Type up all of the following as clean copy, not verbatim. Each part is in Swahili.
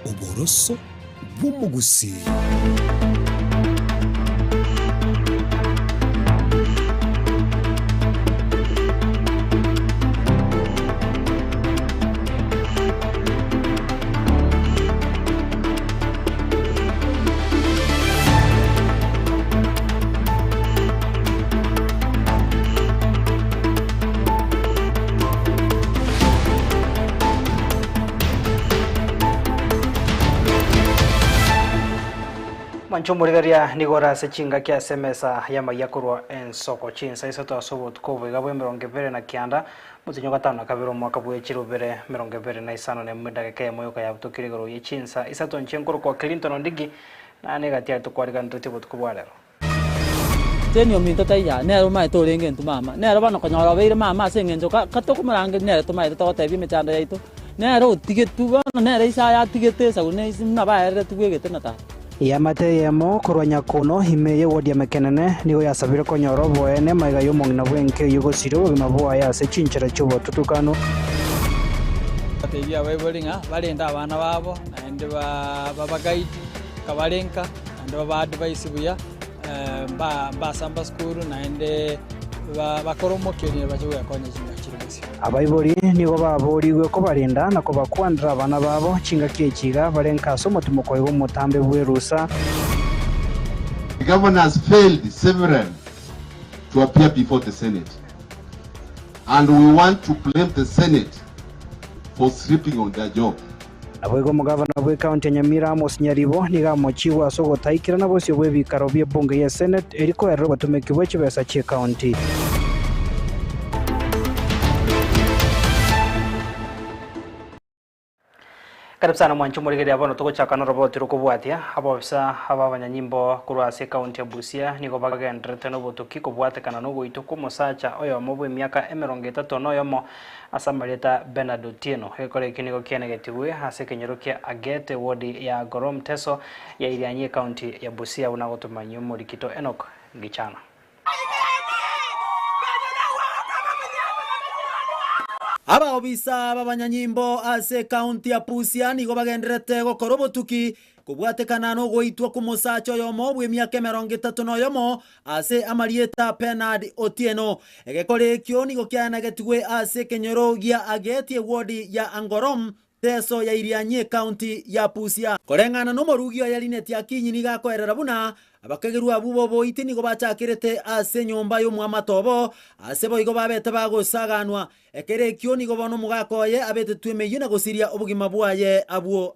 Oboroso bw'umugusi. Manchomurigaria nigora sechinga kya semesa yama yakurwa ensoko chinsa isato asobot ko bwiga bwe 29 mutinyo gatano kabiro mwaka bwe chirubere 25 ne mudageke moyoka ya butukirigoro yichinsa isato nchenkuru kwa Clinton Ndigi na negatia to kwariga ntuti butukubwalero tenyo minto taiya nero mai to lenge ntu mama nero bano kanyora beire mama sengenjo katokumarange nero to mai to tebi mechanda yaito nero tigetu bano nero isa ya tigete sagune isina baere tugegete nata yamate yemo kurwanya kuno himeye wodi mekenene nigo yasabire konyoro boene maiga yo mongna bwenke yugo siro bima boa ya se chinchera chubo tutukano ategia baibolinga balenda abana babo naende babagaidi kabalenka naende baba advice buya ba samba school naende bakoromokenye bajuya konye chinga kiribisi abaibori nigo baboriwe ko barinda nako bakwandira abana babo chinga kiechiga balenka somo tumukoye mutambe bwerusa. The governor has failed several to appear before the Senate, and we want to blame the Senate for sleeping on their job. Abwego mugavana bwe county Nyamira Amos Nyaribo niga mochiwa asogotaikira na bose bwe bikaro bye bunge ya Senate eriko ero batumekibwe kibesa che county. Karibu sana mwanchu murigeri abono tugochaka no robot rukubwatia abobisa ababanyanyimbo kurwase county ya Busia niko bagagendrete no botuki kubwatekana no goito kumusacha oyo mobwe miaka 30 noyo mo asamareta Bernard Otieno ekore kiniko kienegetiwe hase kenyerokia agete wodi ya Gorom Teso ya Irianye county ya Busia unagotumanyo murikito Enoch Gichana. Aba obisa babanyanyimbo ase county ya Busia nigo bagendrete gokora botuki kubwatekana no goitwa kumusacho yomo bwe miaka 30 no yomo ase amarieta Bernard Otieno egekore kyo nigo kianagetwe ase kenyorogia ageti wodi ya Angorom Teso ya Irianye county ya Busia korengana no morugio ya lineti akinyi niga koerera buna abakageru abubo boiti nigo bachakirete ase nyomba yo mwamatobo ase boigo babete bagosaganwa ekere kyo nigo bono mugakoye abete tweme yuna gosiria obugima bwaye abuo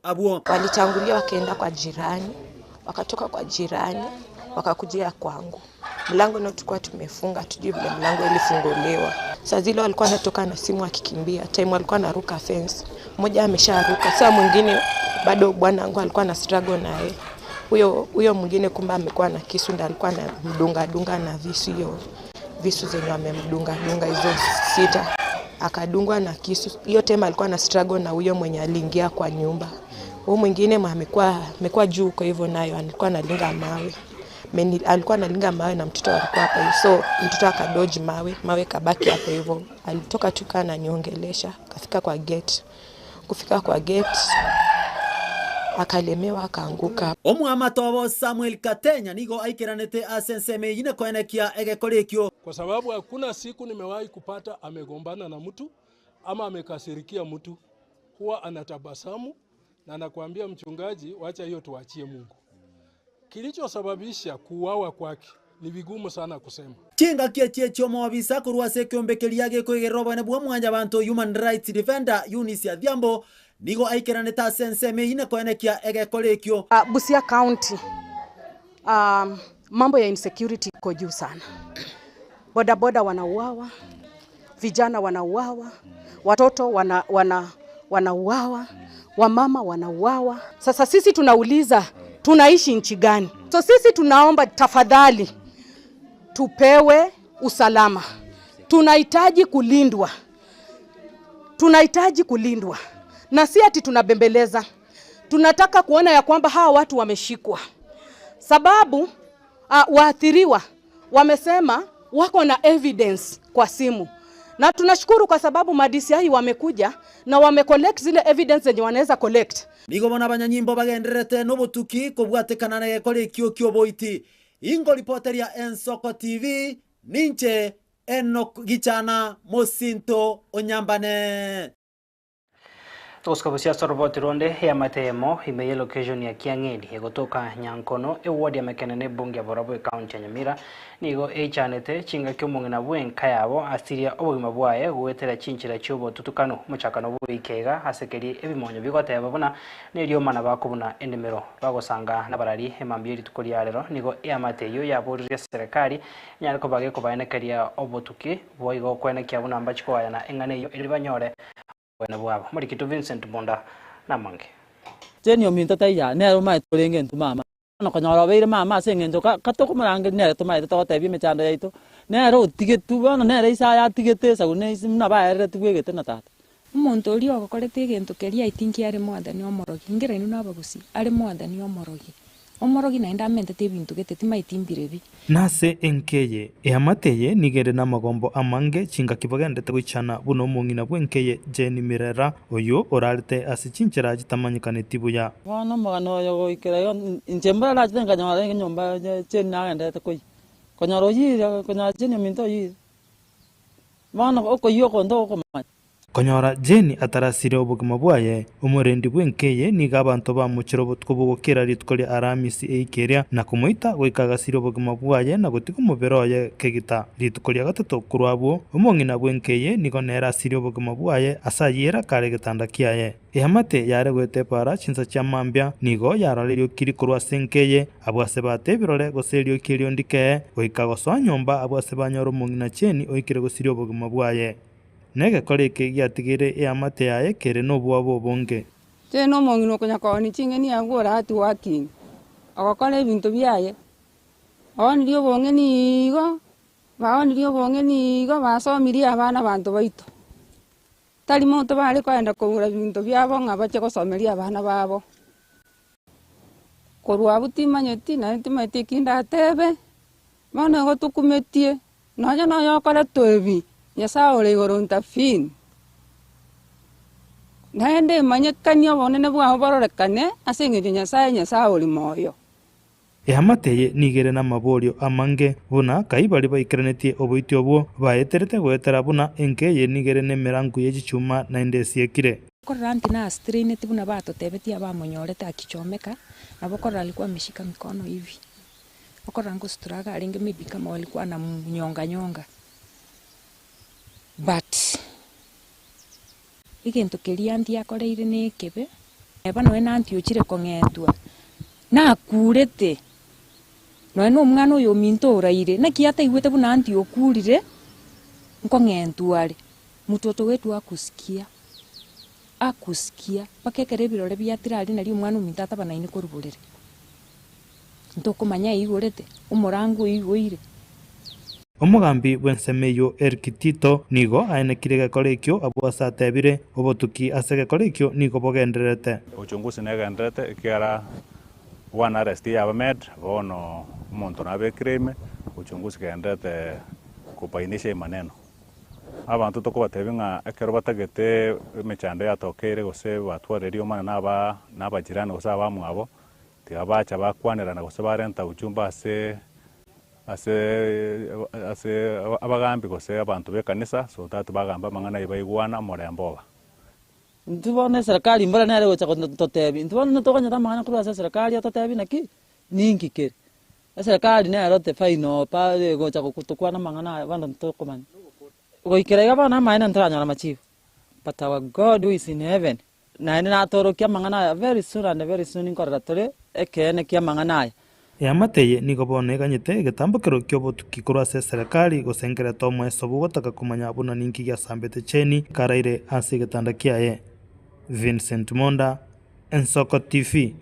walitangulia wakaenda kwa jirani wakatoka kwa jirani wakakujia kwangu mlango ndio tulikuwa tumefunga tujue vile mlango ilifunguliwa saa zile walikuwa natoka na simu akikimbia time walikuwa naruka fence mmoja amesharuka saa mwingine bado bwana wangu alikuwa na struggle naye huyo mwingine kumba amekuwa na kisu ndio alikuwa na dunga na visu zenye amemdunga hizo 6 akadungwa na kisu hiyo tema alikuwa na struggle na huyo mwenye aliingia kwa nyumba huyo mwingine amekuwa juu kwa hivyo nayo alikuwa analinga mawe alikuwa analinga mawe na mtoto alikuwa hapo so mtoto akadoji mawe kabaki hapo hivyo alitoka tuka na niongelesha kafika kwa gate kufika kwa gate akalemewa akaanguka. Omwamatobo Samuel Katenya nigo aikiranete asenseme yine koenekia egekorekyo kwa sababu hakuna siku nimewahi kupata amegombana na mtu ama amekasirikia mtu huwa anatabasamu na anakuambia mchungaji wacha hiyo tuachie Mungu. Kilichosababisha kuuawa kwake ni vigumu sana kusema. Chinga kiecho mobisa kurwase kyombekeria gekoigerobane bwa mwanya bantu human rights defender Eunice Adhiambo nigo aikiraneta senseme ine koenekia egekorekyo. Busia County mambo ya insecurity iko juu sana. Boda wanauawa, vijana wanauawa, watoto wanauawa, wamama wanauawa. Sasa sisi tunauliza tunaishi nchi gani? So sisi tunaomba tafadhali tupewe usalama. Tunahitaji kulindwa. Na si ati tunabembeleza. Tunataka kuona ya kwamba hawa watu wameshikwa. Sababu waathiriwa wamesema wako na evidence kwa simu. Na tunashukuru kwa sababu ma-DCI wamekuja na wamecollect zile evidence zenye wanaweza collect. Nigo bona abanyanyimbo bagenderete n'obutuki kobwatekana na gekore kyo boiti. Ingo reporteria Ensoko TV ninche Enoch Gichana Mosinto Onyambane. Tuskabusia soroboti ronde ya matemo imeye location ya Kiang'eni egotoka Nyankono eward ya mekenene bunge borabo county ya Nyamira nigo echanete chinga kyomongena bwenka yabo asiria obugima bwaye gwetera chinchira chubo tutukano muchakano bwikega asekeri ebimonyo bigoteba bona neryo mana bakubuna endemero bagosanga nabarari emambieri tukoria rero nigo ya mateyo yaburire serikali nyariko bage kubanekeria obotuki boigo kwenekia buna mbachiko yana engane yo iribanyore Wena bwabo muri kitu Vincent Bonda na mange Jenyo minta taya ne ro mai tolenge ntu mama no kanyara beire mama sengendo katoko marange ne to mai to tebi me chanda yaito ne ro tigetu bana ne reisa ya tigete sa ne simna ba ere tugegete na tata umuntu uri ogokorete egento keria itinki ari mwathani omorogi ngere inu nabagusi ari mwathani omorogi na ndamente ebintu geteti maitimbirebi nase enkeye eamateye nigere na magombo amange chinga kibagendete gwichana buno mungina bwenkeye Jeni Mirera oyo orarite asichinchera gitamanyikane buya bana magano yo goikera yo inchembara la tenga nyara nyomba Jeni nagendete koi konyaro yira konyara Jeni minto yira bana okoyo kondo komata Konyora Jeni atarasire obugima bwaye umurendi bwenkeye niga abantu bamuchiro butubugokera ritkoria aramisi eikeria na kumuita goikagasire obugima bwaye na gutiga umuberoye kegita ritkoria gatatu kurwabo umongina bwenkeye nigo nera asire obugima bwaye asayira kare gitanda kiaye ehamate yare gwete para chinsa cha mambya nigo yaralerio kiri kurwa senkeye abwase bate birore goserio kirio ndike goikagoso nyomba abwase banyoro mongina Jeni oikire gosire obugima bwaye nege kore ke giatigire ya mate yaye kere no bwabo bonge te no mongino konya koni chingeni agora atu working agakore ibintu byaye on rio bongeni go basomirie abana bantu baito tali muntu bari kwenda kugura ibintu byabo ngabache gosomeria abana babo korwa butimanyeti na ntimati kinda tebe mana go tukumetie naja no yakora tobi Nyasa ole goronta fin. Naende manyekania bonene bwa bororekane asenge nyasa ole moyo. Ehamateye nigere na maborio amange buna kai bari baikrenetie oboitio bwo baeterete gwetera buna enkeye nigere ne merangu yegichuma na indesiekire. Koranti na strain tibuna bato tebetia bamonyorete akichomeka na bokora alikuwa ameshika mikono hivi. Bokora ngo straga alinge maybe kama walikuwa na nyonga. But igento keria anti akoreire ne kebe eba no enanti ochire kongetwa na kurete no eno mwana oyo minto oraire na kiata igwete buna anti okurire nkongentware mutoto wetu akusikia bakekere birore byatirari nari umwana umintata banaine koruburire ntokumanya igorete umurango igoire Omugambi bwensemeyo Erkitito nigo aenekire gekorekyo abwasa tebire obotuki ase gekorekyo nigo bogenderete uchunguzi negenderete kiara one arrest ya bamed ono umuntu nabe crime uchunguzi genderete kupainisha maneno abantu tokubatebinga ekero batagete emechando yatokere gose batwarerio mana nabajirani gose abamwabo tiabacha bakwanira na gose barenta uchumba ase abagambi gose abantu bekanisa so tatu bagamba mangana ibaigwana moremboba ntubone serikali mbara nare gocha totebi ntubone tokanya tamana kuri asa serikali totebi naki ningi kere serikali nare te faino pa gocha kutukwana mangana bando tokomana goikerega bana maina ntanya na machief but our God who is in heaven na ina toro kya mangana very soon inkorratore ekene kya mangana Eamateye nigo boneganyete getambokero kyobotuki kurwa se serikali gosengera tomwe sobu gotaka kumanya buna ninki ya sambete Jeni karaire ase getanda kiaye Vincent Monda Ensoko TV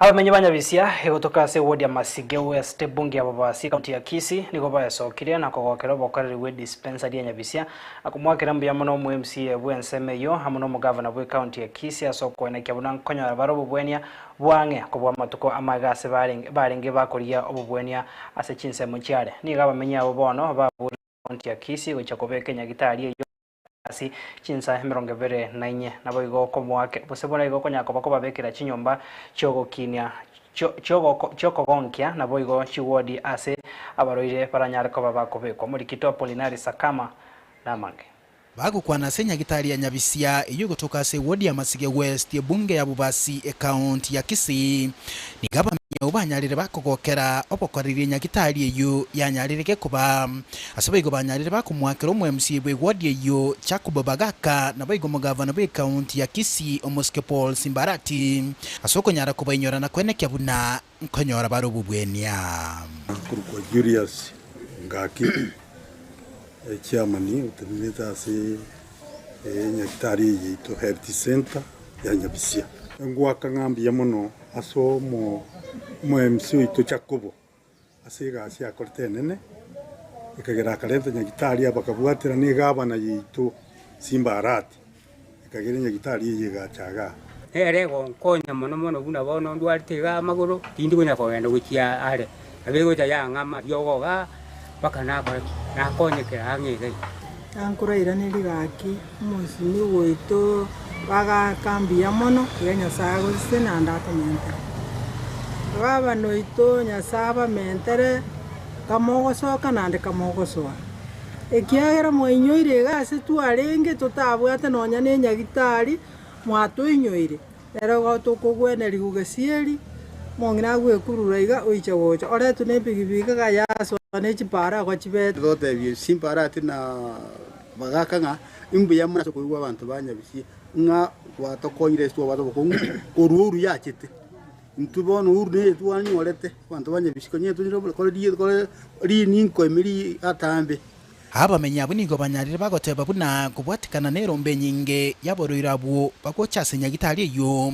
abamenyi banyabisia egotoka se ward ya Masige West bunge ya babasi county ya Kisii nigo bayasokire na kogokero bokariri we dispensary ya nyabisia akumwakira mbuya muno mu MCA bwensemeyo hamuno mu governor bwe county ya Kisii asokwana kyabuna nkonya barobo bwenia bwange kubwa matuko amagase barenge bakoria obubwenia ase chinse mu cyare niga abamenyi abo bono baburi kaunti ya Kisii gocha kobeka nyagitari eyo asi chinsa 24 nabo igo komwake bosebona igo konyako bakobabekera chinyomba chogokinia chokogonkia nabo igo chiwodi ase abaroire baranyare koba bakobekwa muri kito Polinari Sakama namange bagukwana se nyagitari ya Nyabisia iyo gotoka se wodi ya Masige West bunge ya Bubasi account ya Kisii ni gavana ubanyarire bakogokera obokorire nyagitari iyo yanyarireke kuba asabigo banyarire bakumwakira omwe MC bwe wodi iyo Chakubabagaka na bayigo mugavana be account ya Kisii Omoske Paul Simbarati asoko nyara kubayinyora na kwenekya buna nkonyora barobubwenia kurukwa Julius Ngaki chairman uteneta se nyagitari yito health center ya Nyabisia ngwaka ngambia muno aso mo MC ito Chakubo asiga asia kortenene ikagera karenta nyagitari abakabwatira ni gabana yito Simbarati ikagera nyagitari yiga chaga erego konya muno buna bono ndwaritiga maguru tindi kunya kwenda gukia are abego tayanga maryogoga bakana nakonyekera angege ankuraira nirigaki musimi wito bagakambia mono yenya sago sena ndatomente baba noito nya saba mentere kamogosoka nande kamogosoa ekiagera moinyoire gase tuarenge tutabwate nonya ne nyagitari mwato inyoire rero gotokogwene rigugesieri mongina gwekurura iga oicha wocha ore tune pigipiga ga yaso ne chipara kwa chibete zote bi Simbarati na bagakanga imbuya muna so kuigwa abantu banyabisi nga watokoire sto wado ko oruru yachite ntubona urune tuwani olete abantu banyabisi konye tuniro ko ri ninko emiri atambe abamenya bunigo banyarire bagoteba buna kubwatikana nerombe nyinge yaboroirabwo bakochase nyagitari iyo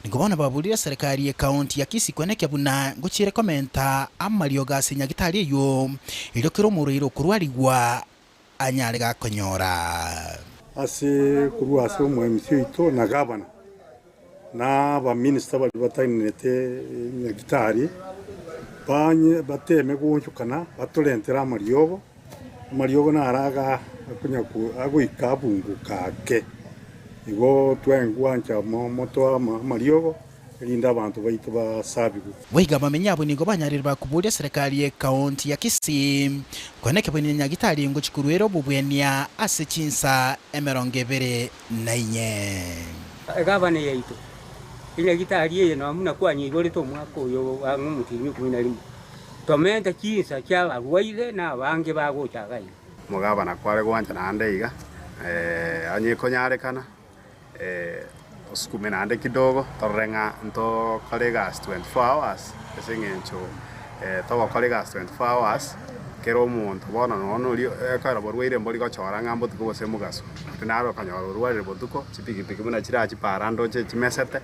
nigobona babulira serikali ya county ya Kisii kweneke buna ngochire komenta amalio gase nyagitari iyo ilokero muriro kurwaligwa anyare gakonyora ase kurwa ase mu MC ito na gavana na ba minister bali batainete nyagitari banye bateme gunchukana batolentera amariogo naraga kunyaku aguika bungu kake igo twengwancha moto amariogo linda abantu baitu basabigu weiga bamenya bunigo banyarire bakuburia serikali ya county ya Kisii koneke buni nyagitari ngo chikuruero bubwenia ase chinsa 24 gavana yaitu ile gitari ye no amuna kwanye igore to mwako yo angumutinyu kuinari tomenta chinsa chala rwaire na bange bagochaga mugabana kware gwanja nande iga anyikonyarikana osukume nande kidogo torenga nto colleagues 24 hours esengencho to colleagues 24 hours kero muntu bona no ri kara borwaire mbori gochora ngambo tuko se mugaso tinaro kanyoro rware botuko chipiki muna chirachi parando chimesete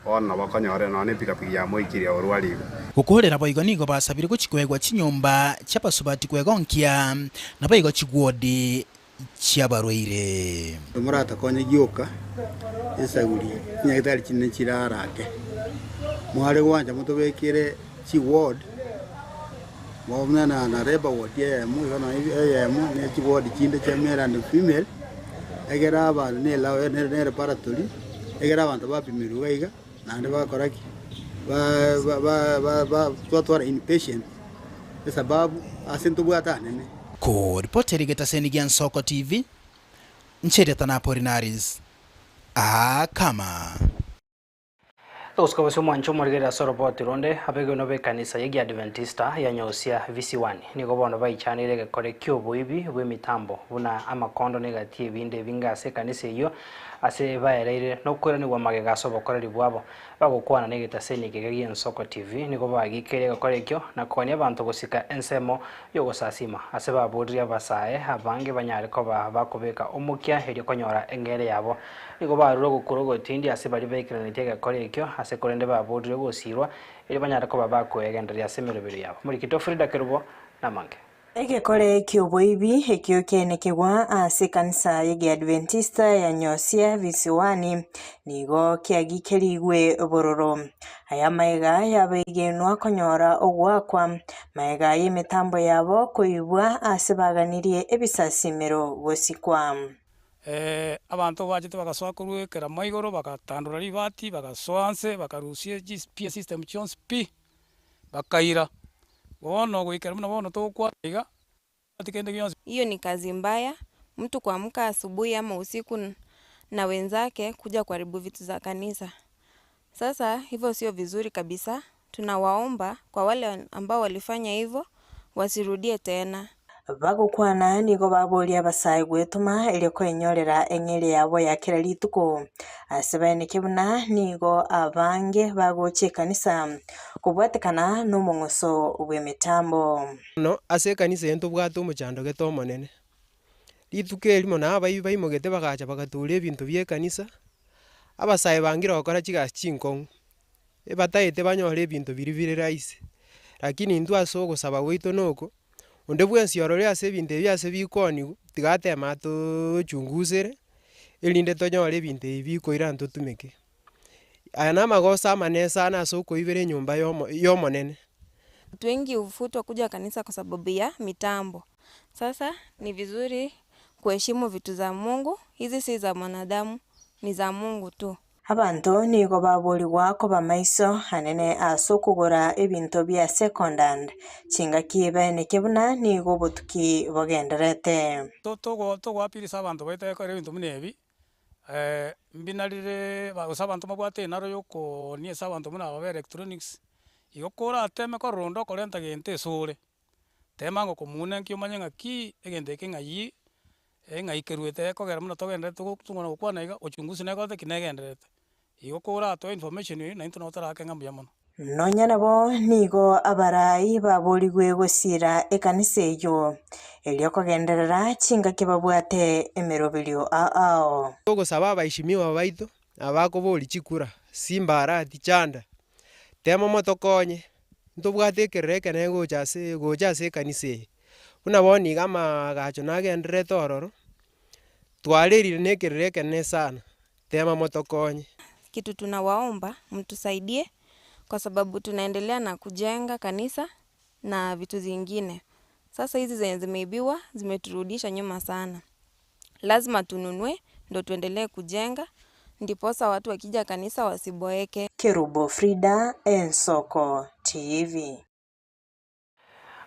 ona bakonyore no ne pikapiki ya moikiria orwari gukorera boigo nigo basabire guchikwegwa chinyomba cyabasubati kwegonkia na boigo chigwodi cyabarwaire murata konye gioka esaguri nyagitari kinne kirarake mware wanja mutobekire chi ward mwona na reba ward ya mu yono ya mu ne chi ward kinde cha male and female egera aba ne lawe ne reparatori egera abantu bapimiruga iga nande bakoraki twatwara inpatient sababu asinto bwata nene ko reporter geta Senigian Soko TV nchereta na Polinaris kama Usko bose mwancho morigera soroboti ronde abego no be kanisa yegi Adventista ya Nyosia visiwani niko bono bayichanire gakore kyobo ibi bwe mitambo buna amakondo negative binde bingase kanisa iyo ase baereire no kwera wa magegaso bokoreri bwabo bagokwana negeta Senigian Soko TV niko bagikere gakore kyo na kwani abantu gusika ensemo yo gosasima ase babudria basae abange banyare ko bakobeka omukya heri konyora engere yabo niko baruro gukorogo tindi ase bari bekirane gakore kyo ase korende babudire gosirwa iri banyara ko babakoyegenderia semerobero yabo muri kito Frida Kerubo namange Egekore kioboibi ekiokienekewa ase kanisa ya Adventista ya Nyosia visiwani nigo kiagikerigwe bororo. Aya maega yabaigenwa konyora ogwakwa maega y'emitambo yabo koibwa ase baganirie ebisasimiro gosikwa. Abantu bachete bagasoa kurwekera maigoro bagatandura ribati bagasoanse bakarusia GPS system chons pi bakaira wono gwikera muna wono tokwa iga atikende gyonse. Hiyo ni kazi mbaya, mtu kuamka asubuhi ama usiku na wenzake kuja kuharibu vitu za kanisa. Sasa hivyo sio vizuri kabisa. Tunawaomba kwa wale ambao walifanya hivyo wasirudie tena. Bagukwana nigo baboria abasayi gwetuma ili kwenyorera eng'eri yabo ya kira rituko asebene kibuna nigo abange bagoche kanisa kubwatekana n'omong'oso bw'emitambo no ase kanisa yento bwato omochando geto monene rituko elimo na baimogete bagacha bagatura ebinto bye kanisa abasayi bangira okora chigasi chinkong'u ebataete banyora ebinto biri raisi lakini ntwa ase ogosaba gwaito noko onde bwensi orore ase ebinto ebi ase bikonigu tigatema tochungusere erinde tonyore ebinto ebi bikoira ntotumeke aya na magosa amanesa ana ase okoibera enyomba y'omonene. Watu wengi hufutwa kuja kanisa kwa sababu ya mitambo. Sasa ni vizuri kuheshimu vitu za Mungu. Hizi si za mwanadamu, ni za Mungu tu. Abantu nigo baburirwa koba maiso hanene ase okugora ebinto bya second hand chingaki bene kebuna nigo botuki bogenderete. Togwapirisa abantu baiteka ebinto munebi mbinarire bagusaba abantu mabwate naro yoko ni esa abantu muna ba electronics igokora ateme korundo korenta gente esore temango komune nkyo manyenga ki egende kengayi engaikerwete kogera muna togendete tugona gukwana iga ochunguzi negote kinegenderete igokora ato information na into notara kenga mbuya mono. Nonya nabo nigo abarayi baborigwe gosira ekanisa eyo elio kogenderera chingaki babwate emeroberio ao. Ogosaba abaishimiwa baito abakobori chikura simbara tichanda tema motokonye ntobwate ekerereke ne gocha ase ekanisa eye buna boni gama gacho nagenderete ororo twarerire nekerereke ne sana tema motokonye. Kitu tunawaomba mtusaidie kwa sababu tunaendelea na kujenga kanisa na vitu zingine. Sasa hizi zenye zimeibiwa zimeturudisha nyuma sana. Lazima tununue ndo tuendelee kujenga ndiposa watu wakija kanisa wasiboeke. Kerubo Frida, Ensoko TV.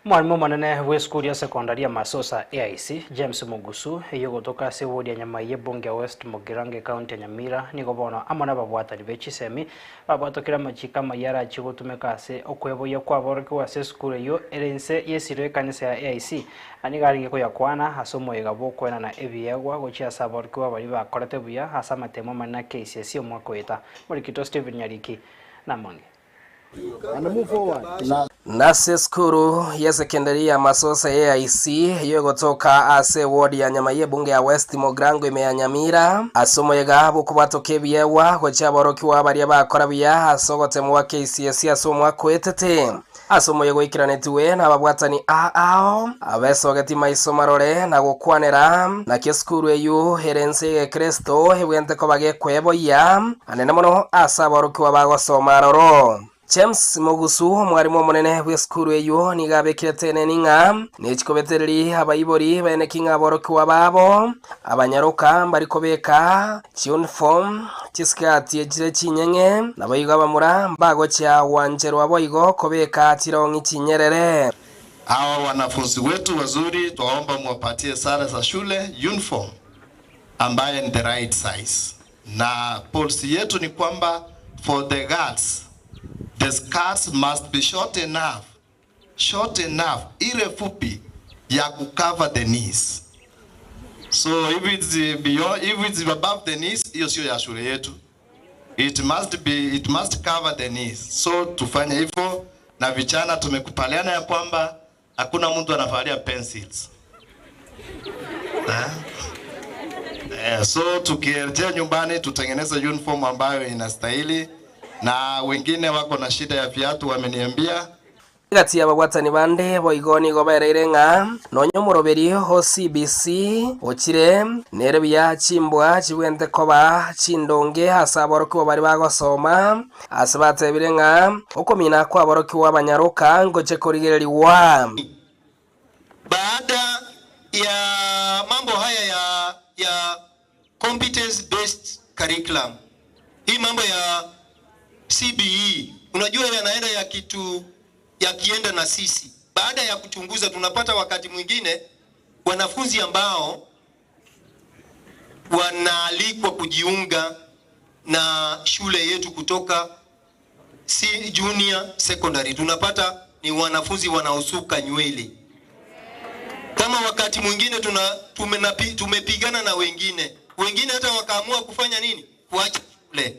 Mwalimu manene wa skuli ya sekondari ya Masosa AIC James Mugusu yogotoka se wodi ya Nyamaye bunge West Mugirange county ya Nyamira nigo bono amana babwatari bechisemi babwatokira machika mayara chigotumeka se okweboya kwaboroke wa se skuli yo erense yesire kanisa ya AIC anigaringe ko yakwana hasomo egabo kwena na ebiyagwa gochia saboroke wa bari bakorete buya hasama temo mana KCSE omwako eta muri kito Steven Nyariki na monge Nase skuru ya sekondari ya Masosa AIC yogotoka ase wodi ya Nyamaye bunge ya West Mugirange ya Nyamira asomo yegabo kubatoke byewa gocha boroki wa bari bakora bya asogote mu KCSE asomo akwetete asomo yegoikiranetiwe na babwatani ao abesogeti maisomarore na gukwanera na keskuru eyu herense Kristo hebwente ko bagekweboya anene mono asa boroki wa bagosomaroro. James Mugusu mwarimu munene w'eskuru eyo nigabekirete neninga nichikobetereri abayibori bene kinga boroki wababo abanyaruka bariko beka uniform chiskati ejire chinyenge nabayiga bamura mbago cha wanjero waboyigo kobeka tirongi chinyerere. Hawa wanafunzi wetu wazuri tuwaomba muwapatie sare za shule uniform ambaye ni the right size, na policy yetu ni kwamba for the girls the skirts must be short enough ile fupi ya cover the knees. So if it's above the knees, hiyo sio ya shule yetu. It must cover the knees. So tufanye hivyo, na vijana tumekubaliana ya kwamba hakuna mtu anavalia pencils. So tukirejea nyumbani tutengeneze uniform ambayo inastahili, na wengine wako na shida ya viatu wameniambia gati abagwatani bande boigoni gobereire ng'a nonyo moroberi ho CBC ochire nere bya chimbwa chibwente koba chindonge hasa aboroki bari bagosoma asbatebire ng'a okomina kwa aboroki w'abanyaruka ngoche korigereriwa. Baada ya mambo haya ya competence based curriculum, hii mambo ya CBE unajua yanaenda ya kitu yakienda na sisi. Baada ya kuchunguza tunapata wakati mwingine wanafunzi ambao wanaalikwa kujiunga na shule yetu kutoka junior secondary, tunapata ni wanafunzi wanaosuka nywele. Kama wakati mwingine tumepigana na wengine hata wakaamua kufanya nini? Kuacha shule.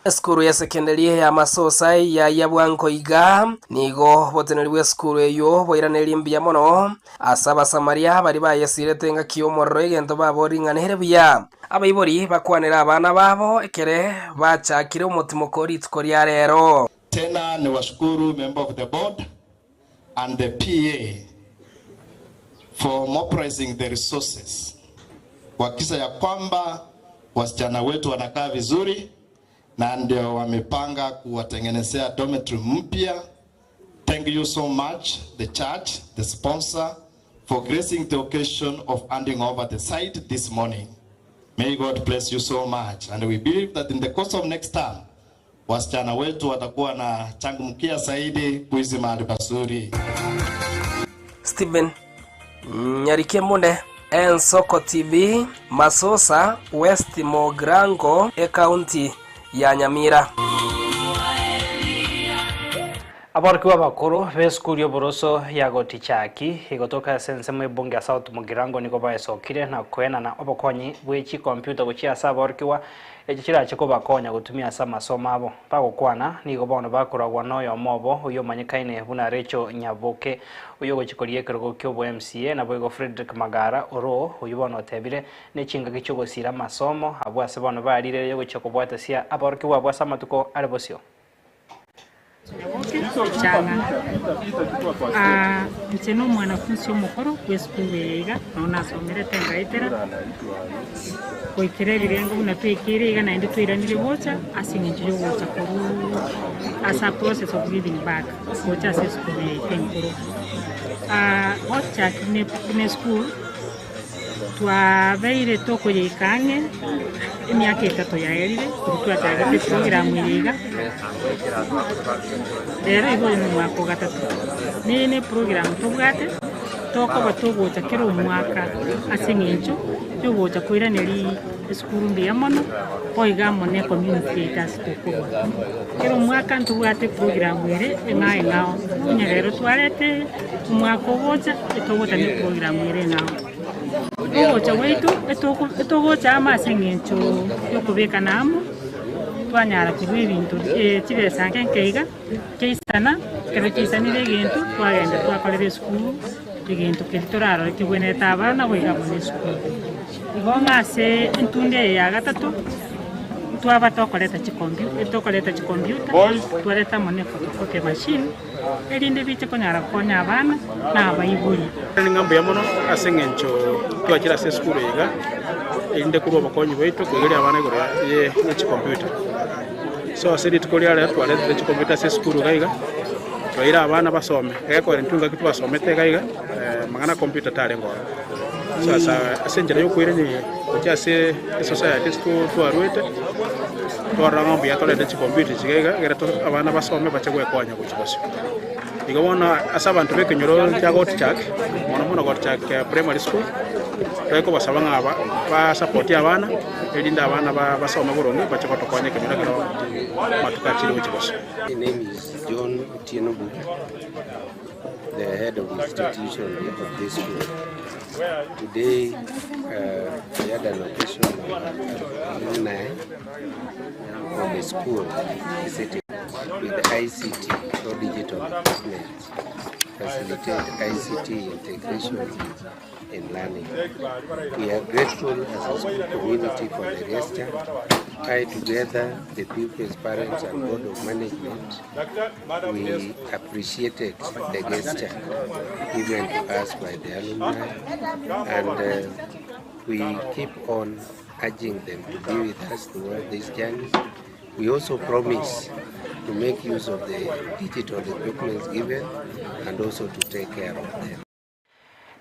Skuru ya sekendari ya Masosa ya Yabwankoiga nigo boteneriwe skuru eyo boiraneri mbia mono asaba Samaria bari bayesirete nga kiyomorro egento baboringanere bya abayibori bakwanira abana babo ekere bachakire umutimo kori tukoria rero. Tena ni washukuru member of the board and the PA for mobilizing the resources kuhakikisha ya kwamba wasichana wetu wanakaa vizuri, na ndio wamepanga kuwatengenezea dormitory mpya. Thank you so much the church, the sponsor, for gracing the occasion of handing over the site this morning. May God bless you so much, and we believe that in the course of next term wasichana wetu watakuwa na changamkia zaidi kuishi mahali pazuri. Stephen Nyarike Munde, Ensoko TV, Masosa, West Mogrango, County ya Nyamira. Abarkiwa bakuru beskuri oboroso ya gotichaki igotoka sensemo ibunge ya South Mugirango niko baesokire na kwena na obokonyi bwechi computer gochia sabarkiwa ekichira chiko bakonya gutumia sa masomo abo bagokwana nigo bono bakoragwa noyo mobo uyo manyikaine buna Recho Nyaboke uyo gochikorie kerogo kyobo MCA na boigo Frederick Magara oro uyo bono tebire ne chinga kichogo sira masomo abo ase bono barire yo gochiko bwata sia abarkiwa abo samatuko alebosio changa mcheno mwanafunzi omukoro kwesikuwega nona asomere tengaitera koikire birengo buna twekire iga naende twiranire bocha asinge yo bocha koru as a process of giving back bocha sesikuwega tenkoro bocha kine school twabeire toko yikange emyaka 3 yaerire twatagete program iriga rero igo ni mwaka gatatu nene program tubwate toko batogocha kero mwaka asingincho yo gocha kwiraneri skuru mbi yamono poiga mone community leaders kokubwa kero mwaka tubwate program ire engae ngao nyerero twarete mwaka gocha etogota ni program ire ngao ogocha weitu etogocha amasingincho yo kubeka namo twanyara kugwa ibintu kibesange nkeiga keisana kero kisanire egintu twagenda twakorera esukuru egintu keritoraro kibweneta abana boiga bone esukuru igo ng'ase entunde ya gatatu twaba tokoreta chikompiuta twareta mone photocopy machine erinde biche konyara konya abana na abaiburi ningambo ya mono asengencho twakira se skuru iga erinde kuba bakonyi baitu kwegera abana igoro ye chikompiuta so asedi tukoria le twareta chikompiuta se skuru gaiga twaira abana basome eko entunga kitu basomete gaiga magana computer tare ngoro sasa asenjera yo kwire ni okyase society school twarwete twaranga bya tole de computer chigega gera to abana basome bachagwe kwanya kuchibasho igabona asabantu bekenyoro cyago tchak mono got chak primary school tweko basabanga aba ba support abana edinda abana basome borongo bachako kwanya kenyoro kero matukachiri kuchibasho. My name is John Tienobu, the head of the institution of this school. Today, we had an occasion of alumni from the school visiting. with ICT or digital equipment, facilitate ICT integration in learning. We are grateful as a school community for the gesture. I, together, the pupils, parents, and board of management, we appreciated the gesture given to us by the alumni, and we keep on urging them to be with us throughout this journey. We also promise to make use of the digital equipment given and also to take care of them.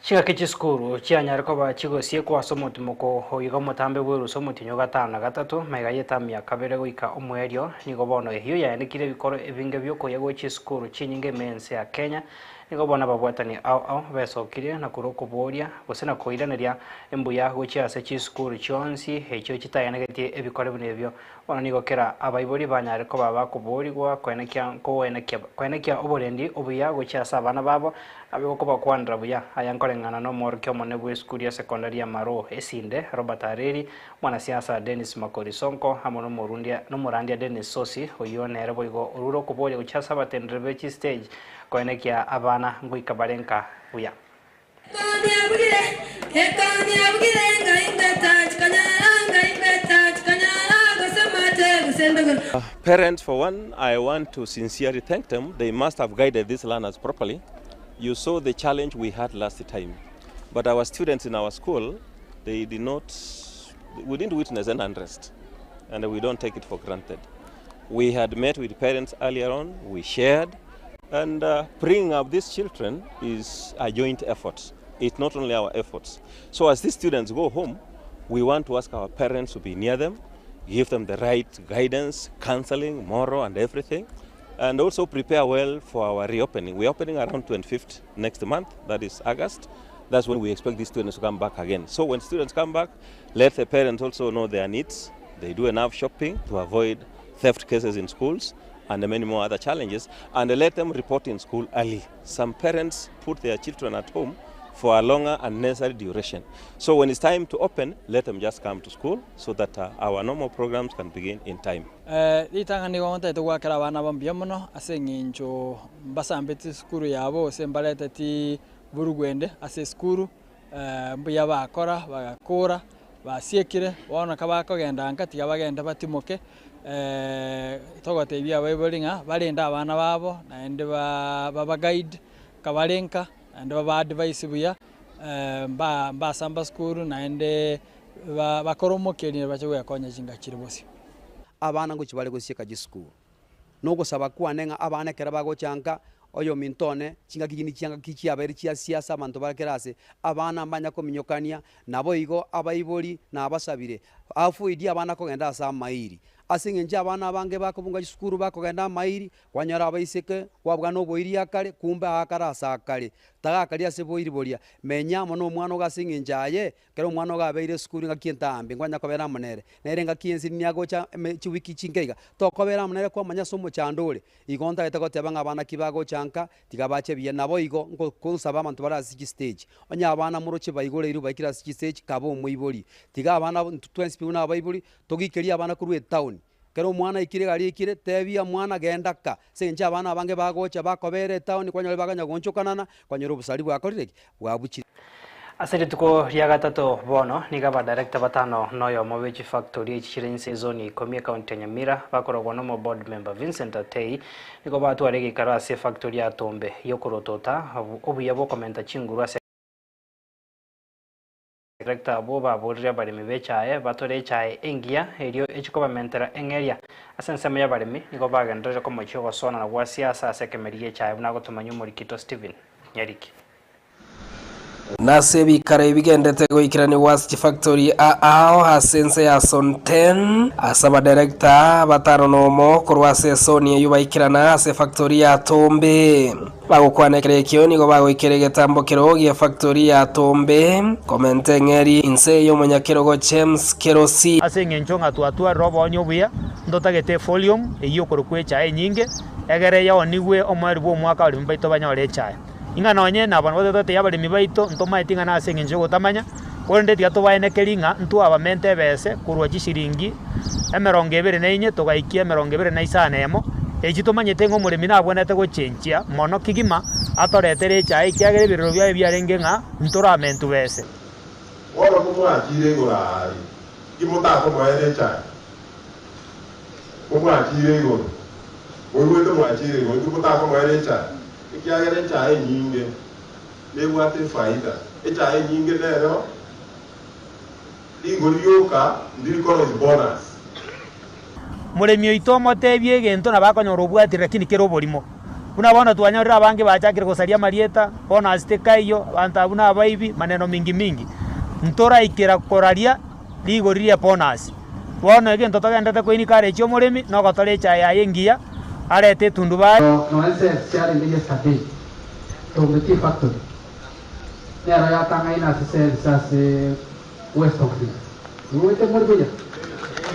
Chiga kichiskuru chianyariko ba chigo sie kwa somo timoko hoiga mutambe bweru somo tinyo gatano na gatatu mega yetamya kabere goika omwerio nigo bono hiyo yanikire bikoro ebinge byoko yago chiskuru chinyinge mense ya Kenya nigo bona babwatani au besokire na kuroko boria gusena koiraneria embuya gochiase chiskuru chionsi hecho chitayanageti ebikoro binebyo bona nigo kera abaibori banyariko baba kuborigwa kwenekia oborendi obuya gochiasa abana babo abiko bakwandra buya ayankorengana no morkyo monebwe skuli ya sekondari ya Maro esinde Robert Areri mwanasiasa Dennis Makorisonko hamwe no Murandia Dennis Sosi oyone rebo igo ururo kubole uchasa batendrebe chi stage koenekia abana nguika barenka buya Parents, for one, I want to sincerely thank them. They must have guided these learners properly. You saw the challenge we had last time, but our students in our school, we didn't witness an unrest, and we don't take it for granted. We had met with parents earlier on, we shared, and bringing up these children is a joint effort. It's not only our efforts. So as these students go home, we want to ask our parents to be near them, give them the right guidance, counseling, moral, and everything. And also prepare well for our reopening. We're opening around 25th next month, that is August. That's when we expect these students to come back again. So when students come back, let the parents also know their needs. They do enough shopping to avoid theft cases in schools and many more other challenges. And let them report in school early. Some parents put their children at home for a longer unnecessary duration. So when it's time to open, let them just come to school so that our normal programs can begin in time. Litanga ni gonta to wakara bana bambia muno ase nginjo mbasambete skuru yabo sembalete ti burugwende ase skuru mbuya bakora bagakora basiekire wona kabako genda nkati abagenda batimoke togotebia bayibolinga balenda abana babo naende baba guide kabalenka and baba advice buya mba samba skuru naende bakoromokeni bacho yakonya jinga chiribosi abana ngo kibale gusika gisukuru nogo saba kwanenga abana kera bago chanka oyo mintone chinga kigini cyanga kicyabere cya siasa abantu bakerase abana mbanya ko minyokania nabo igo abayiboli na abasabire afu idi abana ko genda asa mairi asinge nje abana bange bakobunga gisukuru bako genda mairi kwanyara abayiseke wabwa no boiri yakale kumba akara sakale taga kali ase boiri bolia menya mono mwana gasinge njaye kero mwana gabeire sukuru ngakientambe ngwanya kobera monere nerenga kiensi nyago cha chiwiki chingeiga to kobera monere kwa manya somo chandole igonta etakote banga abana kibago chanka tigabache biye nabo igo ngo kunsaba abantu barasi stage onya abana muroche bayigole iru bakira stage kabo muiboli tiga abana 20 puna bayiboli togikeria abana kurwe town kero mwana ikire gari ikire tebia mwana gendaka senje abana bange bagocha bakobere town kwanyole baganya gonchokanana kwanyoro busali bwakorire bwabuchi asiri tuko ya gatatu bono niga director batano noyo mobechi factory chichirin season komie county Nyamira bakorogwa no board member Vincent Atei niko batu arege karase factory ya Tombe yokorotota obuyabo komenta chinguru ase director abo baburira barimi bechaye batore chaye engia erio echikoba mentera engeria asensema ya barimi niko bagendera ko mocho gosona na wa siasa asekemerie chaye bunago tumanyumuri kito Steven Nyariki nase bikare bigendete goikirani Wasp Factory ao hasense ya Sonten asaba director bataro nomo kurwase Sony yubaikirana ase factory ya Tombe bagukwanekere kioni go bagoikere getambo kirogi factory ya Tombe komente ngeri inse yo munyakirogo James Kerosi ase nchonga tuatua robo nyobuya ndotagete folium eyo korokwecha enyinge egere ya onigwe omwaribo mwaka oli mbaito banyore chaye inga nonye nabo botote yabali mibaito ntoma itinga na ase nginjo gotamanya konde tiato baenekeringa ntu abamente bese kurwa chishiringi 24 tugaikia 25 emo echi tumanyete ngo murimi nabonete gochenchia mono kigima atoretere chai kiagere biriro bya byarenge nga ntoramentu bese woro kumwakire igurari kimutako mwaere chai kumwakire iguru wigwete mwakire iguru kimutako mwaere chai kiagere chai nyinge nebwate faida chai nyinge lero iguru yoka ndikoro bonus muremi oito motebie egento nabakonyora obwatire lakini kero oborimo buna bono twanyorera abange bachakire gosaria marieta bono asitekayo bantu abuna abaibi maneno mingi ntoraikera koraria ligoririe bonus bono egento togendete koinikare ekio muremi nogotore echae yaye engiya arete tundu baye no ese challenge ile sabi Tombe factory nero yatanga ina sase west of the uwete morbeja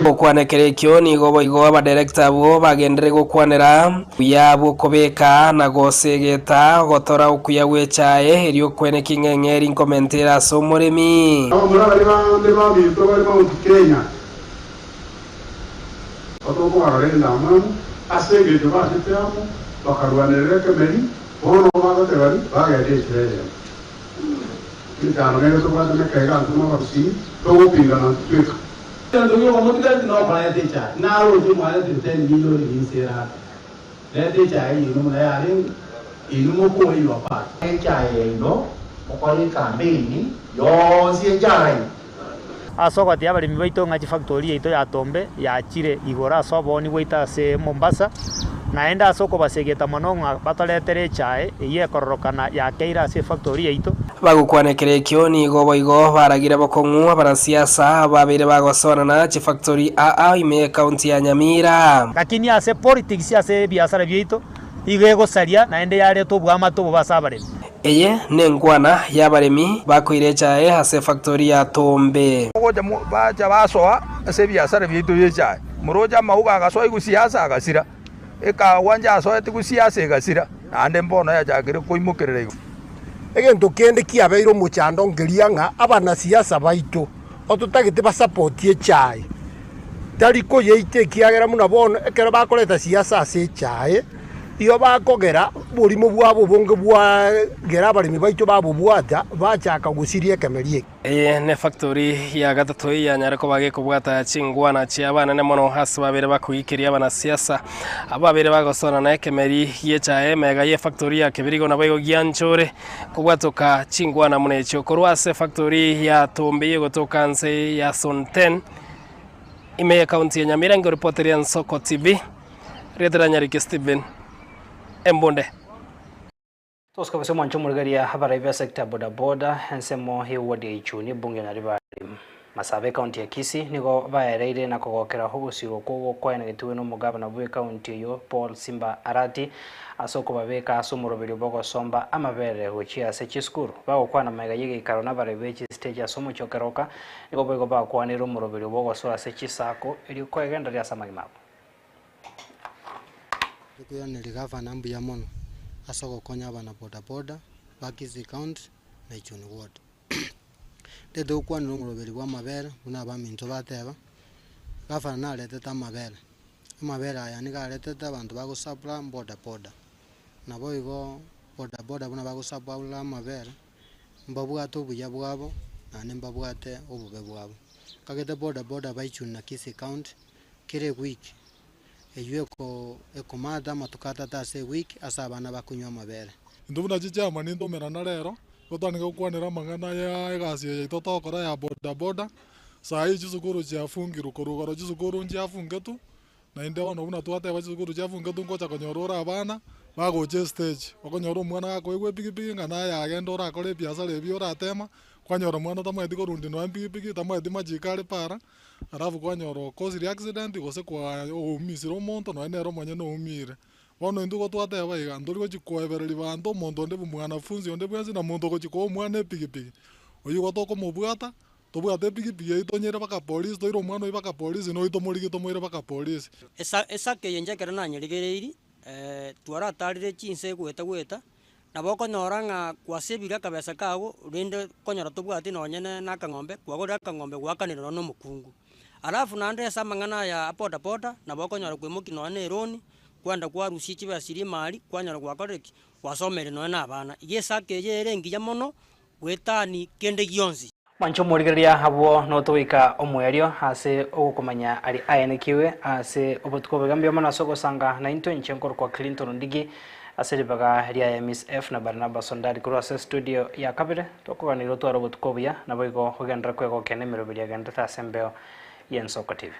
gukwanekera ekio nigo boigo abadirekta bo bagendere gukwanera yabo kobeka na gosegeta gotora ukuya gwechae erio kwene kingengeri inkomentera so murimi mura bari ba bito bari ba Kenya otoko barenda amam asegete ba tete bakarwanere kemeri bono bagote bari bagende Israel kitano ngene to kwata mekega ntuma barusi to pingana tweka ndio kwa mtu no kwa teacher na roho mwa teacher ndio ni sera le teacher ino na yale ino mko hiyo hapa teacher ino mko ni campaign yonse jai asogoti abarimi baito ngachi factory yaito ya Tombe yachire igora soboni goita se Mombasa naenda asoko basegeta mononga batoletere chae iye kororokana yakeira se factory yaito bagukwanekera ekio nigo boigo baragira bokong'ua barasiasa babire bagosonana chi factory aa ime county ya Nyamira lakini ase politics ase biashara byaito igego saria naende yare to bwama to basabare eye nengwana yabaremi bakoire chae ase factory ya Tombe goja bacha basoa ase biashara byaito yechae muroja mauga agasoa igusiasa agasira eka wanja asoa tigusiasa egasira ande mbono yachakire koimukerera igo egento kende kiabeiro muchando ngerianga abana siasa baito otutagite ba support ye chai tariko yeite kiagera muna bono ekero bakoreta siasa ase chai iyo bakogera burimo bwabo bonge bwa gera barimi baito babo bwata bachaka gusirie kemerie ne factory ya gatatu ya Nyareko bageko bwata chingwana chi abana ne mono hasi babere bakuikiria abana siasa ababere bagosona na kemeri yecha mega ye factory ya kebirigo na bayo gianchore kubwatoka chingwana munecho korwase factory ya Tombe yego toka nse ya Sonten ime county ya Nyamira ngo reporter ya Nsoko TV Redra Nyarike Steven Embonde Toska base mwancho murigaria habara vya sekta boda boda ensemo he wodi ichuni bunge na riba Masabe county ya Kisii nigo baereire na kogokera hugusiro kogo kwene gituwe no mugabana bwe county yo Paul Simba Arati asoko babeka asumurobiri bogo somba amabere gochia se chiskuru bago kwana mega yige karona bare bechi stage asomo chokeroka nigo bego ba kwanira umurobiri bogo so ase chisako iri kwegenda ria samagimabo Kuya niligava nambu ya mono asoko konya bana boda boda Kisii county na Ichuni ward Dedo kwa nuroberi wa mabere una ba minto bateba gava na leteta mabere aya ni galeteta bantu bago supply boda boda na boigo boda boda buna bago supply mabere mbabu ato buya bwabo na nemba bwate obube bwabo kagete boda boda ba Ichuni na Kisii county kire week eyuko ekomada matukata tase week asabana bakunywa mabere ndubuna chichama nindo merana rero gotwanika gukwanira mang'ana ya egasi yaito tokora ya boda boda sai chisukuru chiafungirwo korugoro chisukuru chiafungetu na inde ono buna twateba chisukuru chiafungetu ngocha konyorora abana bagoche stage okonyora omwana gakoigwe pikipiki ng'ana yagenda orakore biashara ebio oratema kwanyora mwana tamweti korundi no pikipiki tamweti machikari para arafu kwanyora cause accident gose kwa umisiro omonto no enero mwenye no umire bono ndugo twateba iga nduri gochikwebereri bantu omonto ndi mwanafunzi onde bwenzi na muntu gochiko omwana pikipiki oyu gotoko mubwata tobwate pikipiki itonyere baka police toiro omwana ibaka police no itomorigi tomoire baka police esa keyenje kera nanyerigereiri twaratarire chinse gweta na boko noranga kwasebira kabesa kago rinde konyora tobwate nonyene na kang'ombe kwagora kang'ombe gwakanira no mukungu alafu nande esa mang'ana ya boda boda na boko nyora kwemuki no ne roni kwenda kwarusia chibasiri mari kwanyora gwakoreki wasomere noe na abana igesake yere ngiya mono gwetani kende gionzi Mancho murigeria habo no toika omwerio ase ogukomanya ari aenekiwe ase obotko begambio mana soko sanga na into enchenko kwa Clinton ndigi ase ribaga ria Miss F na Barnabas Sondari kuro ase studio ya kabere tokoganiro twaro botko bia na boigo hogendra kwego kene meroberia genda ta sembeo yenso TV.